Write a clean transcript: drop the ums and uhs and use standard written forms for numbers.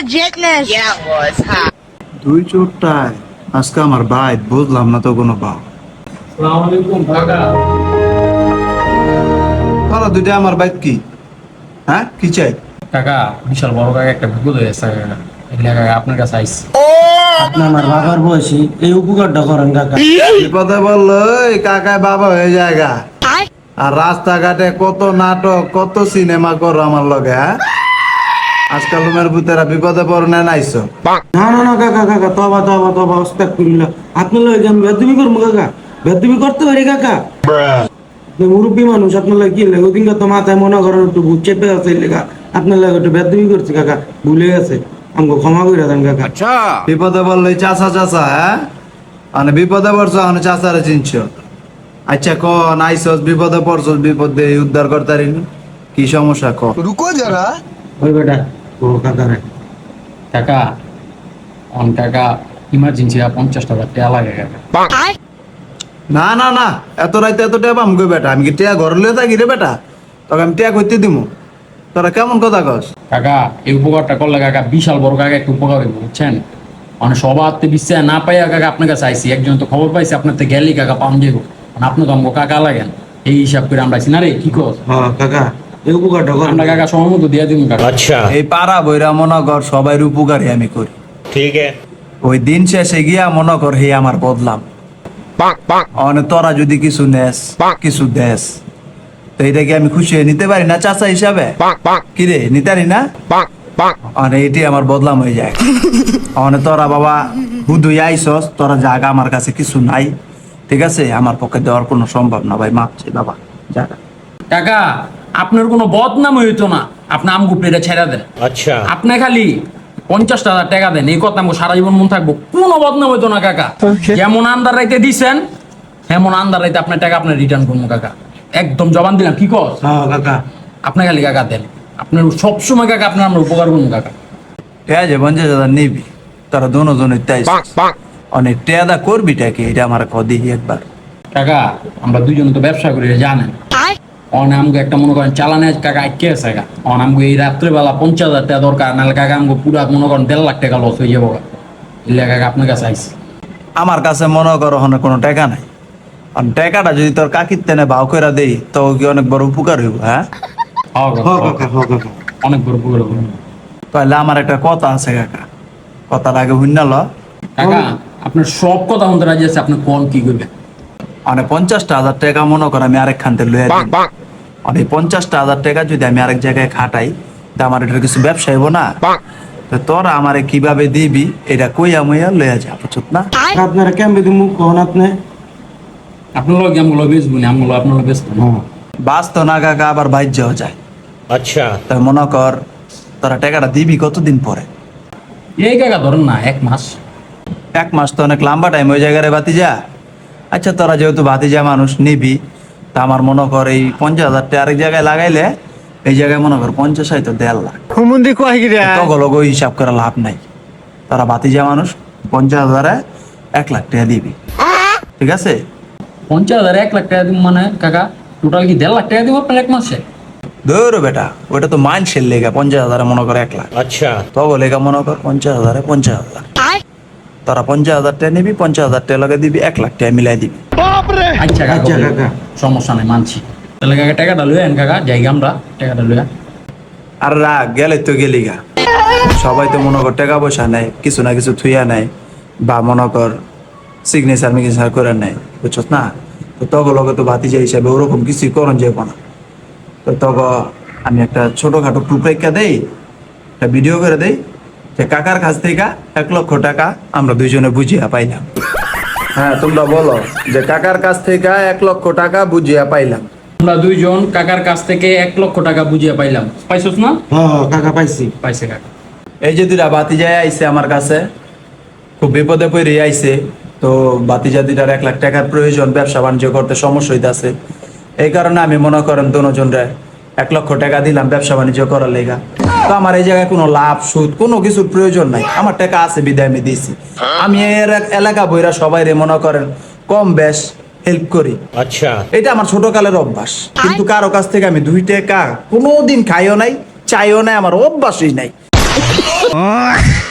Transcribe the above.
legitness. Yeah, it was. Huh? দুই চোরটায় আজকে আমার ভাই বুঝলাম না তো কোনো ভাব। আসসালামু আলাইকুম কাকা। তাহলে দুইটা আমার বাইক কি? হ্যাঁ কি চাই? কাকা বিশাল বড় কাকা একটা বিপদ হয়ে গেছে কাকা। এগুলা কাকা আপনার কাছে আইছি। আপনি আমার বাবার বয়সী এই উপকারটা করেন কাকা। বিপদে বললো এই কাকায় বাবা হয়ে জায়গা। আর রাস্তাঘাটে কত নাটক কত সিনেমা করো আমার লগে, হ্যাঁ? আজকাল রুমের ভূতেরা বিপদে পড়ে নাইছো। না না না কাকা কাকা তবা তবা তবা আস্তাগফিরুল্লাহ। আপনি লগে আমি বেদবি করবো কাকা, বেদবি করতে পারি কাকা। আপনি মুরব্বী মানুষ, আপনার লাগে কি লাগে? ওদিনকে তো মাথায় মনে করেন একটু ভূত চেপে আছে লেগা, আপনার লাগে একটু বেদবি করছি কাকা, ভুলে গেছে, আমাকে ক্ষমা করে দেন কাকা। বিপদে বললে চাচা চাচা, হ্যাঁ? মানে বিপদে পড়ছো মানে চাচারে চিনছো। আচ্ছা ক নাইছস বিপদে পড়ছস, বিপদে উদ্ধার করতারি কি সমস্যা ক? ওই বেটা ও কাকা রে কাকা কাকা ইমার্জেন্সি 50,000 টাকা লাগে কাকা। না না না, এত রাইতে এত টাকা পাম গো বেটা, আমি কি টিয়া ঘর লয়ে থাকি রে বেটা? তোকে আমি টিয়া করতে দিমু? তোরা কেমন কথা কস? কাকা এই উপকারটা করলে কাকা বিশাল বড় কাকা একটা উপকার হইব বুঝছেন। মানে সবার তো বিশ্বাস না পাইয়া কাকা আপনার কাছে আইসি, একজন তো খবর পাইছি আপনার তো গেলি কাকা পাম যাইব, মানে আপনি তো আমাকে কাকা লাগেন এই হিসাব করে আমরা আইসি না রে কি কস? হ্যাঁ কাকা এই উপকারটা করেন। আমরা কাকা সময় মতো দিয়ে দিন কাকা। এই পাড়া বইরা মনে কর সবাই উপকারী আমি করি, ঠিক ওই দিন শেষে গিয়া মনে কর হে আমার বদলাম। অনে তোরা যদি কিছু নেস কিছু দেস তো এটা কি আমি খুশি হয়ে নিতে পারি না চাচা হিসাবে? কি রে নিতে পারি না? অনে এটি আমার বদলাম হয়ে যায়। অনে তোরা বাবা হুদুই আইসস, তোরা জায়গা আমার কাছে কিছু নাই, ঠিক আছে? আমার পক্ষে দেওয়ার কোনো সম্ভব না ভাই, মাপছি বাবা জায়গা। কাকা আপনার কোনো বদনাম হইতো না, আপনি আমগুপড়িটা ছেড়ে দেন। আচ্ছা আপনি খালি 50,000 টাকা দেন, এই কথা আমাকে সারা জীবন মনে থাকবো, কোনো বদনাম হইতো না কাকা। যেমন আন্দার রাইতে দিছেন হেমন আন্দার রাইতে আপনার টাকা আপনার রিটার্ন করবো কাকা, একদম জবান দিলাম কি কস? হ্যাঁ কাকা আপনি খালি কাকা দেন, আপনার সবসময় কাকা আপনার আমরা উপকার করবো কাকা। ঠিক আছে 50,000 নিবি, তোরা দুজনের তাই অনেক টেয়াদা করবিটা কি এটা আমার কদি একবার। কাকা আমরা দুজনে তো ব্যবসা করি জানেন, অনামগো একটা মনে করেন চালানে কাকা আটকে আছে কাকা, অনামগো এই রাত্রেবেলা 50,000 টাকা দরকার, নাহলে কাকা আমগো পুরা মনে করেন 1.5 লাখ টাকা লস হয়ে যাবো এলে কাকা আপনার কাছে আইসি। আমার কাছে মনে করো কোনো টাকা নাই, আর টাকাটা যদি তোর কাকির তেনে ভাও করে দেই তো কি অনেক বড় উপকার হইব, হ্যাঁ? হ্যাঁ হ্যাঁ কাকা হ্যাঁ কাকা অনেক বড় উপকার হবো। তাহলে আমার একটা কথা আছে কাকা, কথার আগে হুইনাল। কাকা আপনার সব কথা শুনতে রাজি আছে, আপনি কোন কি করবেন? মানে 50,000 টাকা মনে কর আমি আরেক খানতে লইয়া দিই, আর এই 50,000 টাকা যদি আমি আরেক জায়গায় খাটাই তা আমার এটা কিছু ব্যবসা হইব না? তো তোরা আমারে কিভাবে দিবি এটা কইয়া মুইয়া লইয়া যা, বুঝছত না? আপনারা কেমন দিমু কোন আপনি? আপনার লগে আমগুলো বেচবো না, আমগুলো আপনার লগে বেচবো না। হ্যাঁ বাস তো না কাকা আবার বাইর যাওয়া যায়। আচ্ছা তাই মনে কর তোরা টাকাটা দিবি কতদিন পরে? এই কাকা ধরেন না 1 মাস। 1 মাস তো অনেক লম্বা টাইম ওই জায়গায় বাতি যা। আচ্ছা তোরা যেহেতু ভাতিজা মানুষ নিবি, তা আমার মনে কর এই 50,000 টাকা আরেক জায়গায় লাগাইলে এই জায়গায় মনে কর 50 হয় তো 1.5 লাখ। তগলগ হিসাব করে লাভ নাই, তারা ভাতিজা মানুষ 50,000-এ 1 লাখ টাকা দিবি, ঠিক আছে? 50,000 1 লাখ টাকা দিব মানে কাকা টোটাল কি 1.5 লাখ টাকা দিব আপনার 1 মাসে? ধরো বেটা ওটা তো মাইন্ডসের লেগা 50,000-এ মনে কর 1 লাখ। আচ্ছা তগো লেগা মনে কর 50,000-এ 50,000, তারা 50,000 টাকা নিবি, 50,000 টাকা লগে দিবি, 1 লাখ টাকা মিলাই দিবি। আচ্ছা কাকা আচ্ছা কাকা সমস্যা নাই মানছি, তাহলে কাকা টাকাটা লই আন কাকা, যাই আমরা টাকাটা লই আন। আর রাগ গেলে তো গেলি গা, সবাই তো মনে কর টাকা পয়সা নেয় কিছু না কিছু থুইয়া নেয় বা মনে কর সিগনেচার মিগনেচার করে নেয়, বুঝছস না? তো তগো লগে তো ভাতিজা হিসাবে ওরকম কিছুই করন যাব না। তো তগো আমি একটা ছোটখাটো টুকরেকা দেই, একটা ভিডিও করে দেই যে কাকার কাছ থেকে 1 লক্ষ টাকা আমরা দুইজনে বুঝিয়া পাইলাম। হ্যাঁ তোমরা বলো যে কাকার কাছ থেকে 1 লক্ষ টাকা বুঝিয়া পাইলাম। আমরা দুইজন কাকার কাছ থেকে 1 লক্ষ টাকা বুঝিয়ে পাইলাম, পাইছস না? হ্যাঁ কাকা পাইছি। পাইছে কাকা। এই যে দুইটা ভাতিজায় আইছে আমার কাছে, খুব বিপদে পড়ে আইছে, তো ভাতিজা দুইটার 1 লাখ টাকার প্রয়োজন, ব্যবসা বাণিজ্য করতে সমস্যা হইতাছে, এই কারণে আমি মনে করেন দুজনরে 1 লক্ষ টাকা দিলাম ব্যবসা বাণিজ্য করার লেগা। তো আমার এই জায়গায় কোনো লাভ সুদ কোনো কিছুর প্রয়োজন নাই, আমার টাকা আছে বিদায় আমি দিছি। আমি এর এলাকা বইরা সবাই রে মনে করেন কম বেশ হেল্প করি। আচ্ছা এটা আমার ছোটকালের অভ্যাস, কিন্তু কারো কাছ থেকে আমি 2 টাকা কোনোদিন খাইও নাই চাইও নাই, আমার অভ্যাসই নাই। Oh.